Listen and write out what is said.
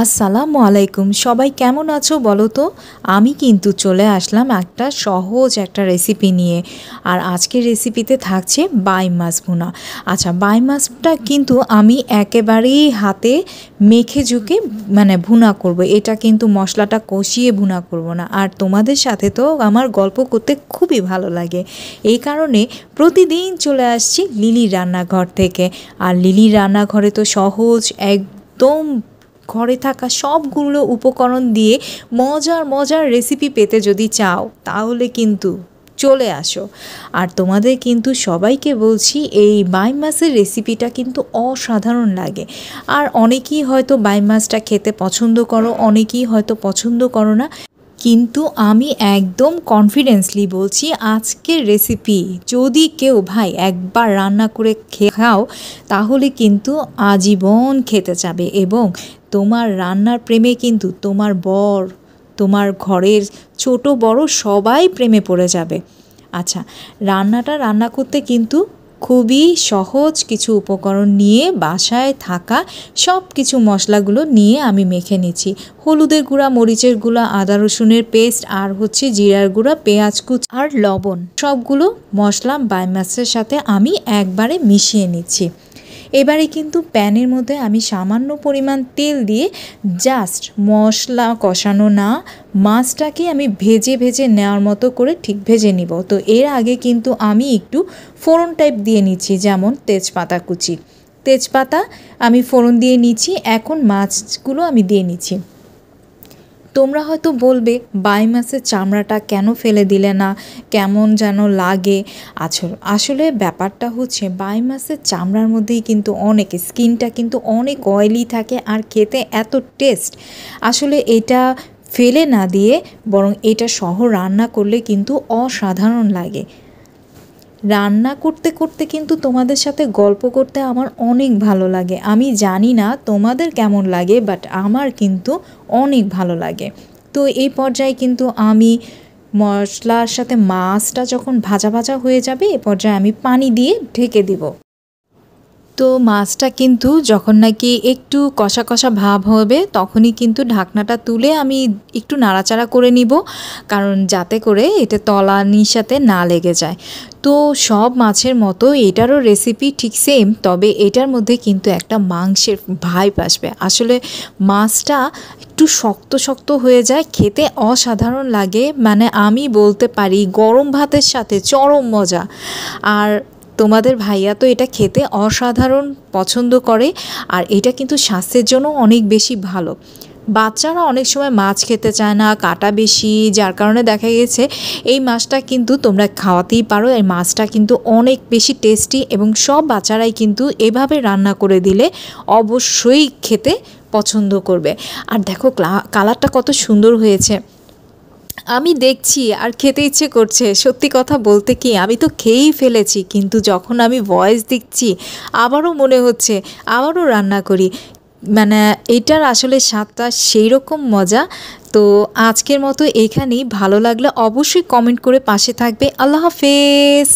আসসালামু আলাইকুম, সবাই কেমন আছো বলো তো। আমি কিন্তু চলে আসলাম একটা সহজ একটা রেসিপি নিয়ে। আর আজকের রেসিপিতে থাকছে বাই মাছ ভুনা। আচ্ছা, বাই মাছটা কিন্তু আমি একেবারেই হাতে মেখে ঝুঁকে ভুনা করব। এটা কিন্তু মশলাটা কষিয়ে ভুনা করব না। আর তোমাদের সাথে তো আমার গল্প করতে খুবই ভালো লাগে, এই কারণে প্রতিদিন চলে আসছি লিলির রান্নাঘর থেকে। আর লিলির রান্নাঘরে তো সহজ একদম ঘরে থাকা সবগুলো উপকরণ দিয়ে মজার মজার রেসিপি পেতে যদি চাও তাহলে কিন্তু চলে আসো। আর তোমাদের কিন্তু সবাইকে বলছি, এই বাই মাছের রেসিপিটা কিন্তু অসাধারণ লাগে। আর অনেকেই হয়তো বাই মাছটা খেতে পছন্দ করো, অনেকেই হয়তো পছন্দ করো না, কিন্তু আমি একদম কনফিডেন্সলি বলছি আজকের রেসিপি যদি কেউ ভাই একবার রান্না করে খাও তাহলে কিন্তু আজীবন খেতে চাবে। এবং তোমার রান্নার প্রেমে কিন্তু তোমার বর, তোমার ঘরের ছোট বড় সবাই প্রেমে পড়ে যাবে। আচ্ছা, রান্না করতে কিন্তু খুবই সহজ কিছু উপকরণ নিয়ে বাসায় থাকা সব কিছু মশলাগুলো নিয়ে আমি মেখে নিচ্ছি। হলুদের গুঁড়া, মরিচের গুঁড়া, আদা রসুনের পেস্ট, আর হচ্ছে জিরার গুঁড়া, পেঁয়াজ কুচি আর লবণ, সবগুলো মশলা বাই মাছের সাথে আমি একবারে মিশিয়ে নিচ্ছি। এবারে কিন্তু প্যানের মধ্যে আমি সামান্য পরিমাণ তেল দিয়ে জাস্ট মশলা কষানো না, মাছটাকে আমি ভেজে ভেজে নেওয়ার মতো করে ঠিক ভেজে নিব। তো এর আগে কিন্তু আমি একটু ফোড়ন টাইপ দিয়ে নিচ্ছি, যেমন তেজপাতা কুচি, তেজপাতা আমি ফোড়ন দিয়ে নিচ্ছি। এখন মাছগুলো আমি দিয়ে নিচ্ছি। তোমরা হয়তো বলবে বাই মাছের চামড়াটা কেন ফেলে দিলে না, কেমন যেন লাগে। আসলে ব্যাপারটা হচ্ছে বাই মাছের চামড়ার মধ্যেই কিন্তু অনেক স্কিনটা কিন্তু অনেক অয়েলি থাকে আর খেতে এত টেস্ট। আসলে এটা ফেলে না দিয়ে বরং এটা সহ রান্না করলে কিন্তু অসাধারণ লাগে। রান্না করতে করতে কিন্তু তোমাদের সাথে গল্প করতে আমার অনেক ভালো লাগে। আমি জানি না তোমাদের কেমন লাগে, বাট আমার কিন্তু অনেক ভালো লাগে। তো এই পর্যায়ে কিন্তু আমি মশলার সাথে মাছটা যখন ভাজা ভাজা হয়ে যাবে এ পর্যায়ে আমি পানি দিয়ে ঢেকে দিব। তো মাছটা কিন্তু যখন নাকি একটু কষা কষা ভাব হবে তখনই কিন্তু ঢাকনাটা তুলে আমি একটু নাড়াচাড়া করে নিব, কারণ যাতে করে এটা তলানির সাথে না লেগে যায়। তো সব মাছের মতো এটারও রেসিপি ঠিক সেম, তবে এটার মধ্যে কিন্তু একটা মাংসের ভাইব আসবে। আসলে মাছটা একটু শক্ত শক্ত হয়ে যায়, খেতে অসাধারণ লাগে। আমি বলতে পারি গরম ভাতের সাথে চরম মজা। আর তোমাদের ভাইয়া তো এটা খেতে অসাধারণ পছন্দ করে। আর এটা কিন্তু স্বাস্থ্যের জন্য অনেক বেশি ভালো। বাচ্চারা অনেক সময় মাছ খেতে চায় না, কাটা বেশি, যার কারণে দেখা গেছে এই মাছটা কিন্তু তোমরা খাওয়াতেই পারো। এই মাছটা কিন্তু অনেক বেশি টেস্টি এবং সব বাচ্চারাই কিন্তু এভাবে রান্না করে দিলে অবশ্যই খেতে পছন্দ করবে। আর দেখো কালারটা কত সুন্দর হয়েছে, আমি দেখছি আর খেতে ইচ্ছে করছে। সত্যি কথা বলতে কি, আমি তো খেয়েই ফেলেছি, কিন্তু যখন আমি ভয়েস দিচ্ছি আবারও মনে হচ্ছে আবারও রান্না করি। এটার আসলে স্বাদটা সেই রকম মজা। তো আজকের মতো এখানেই, ভালো লাগলে অবশ্যই কমেন্ট করে পাশে থাকবে। আল্লাহ হাফেজ।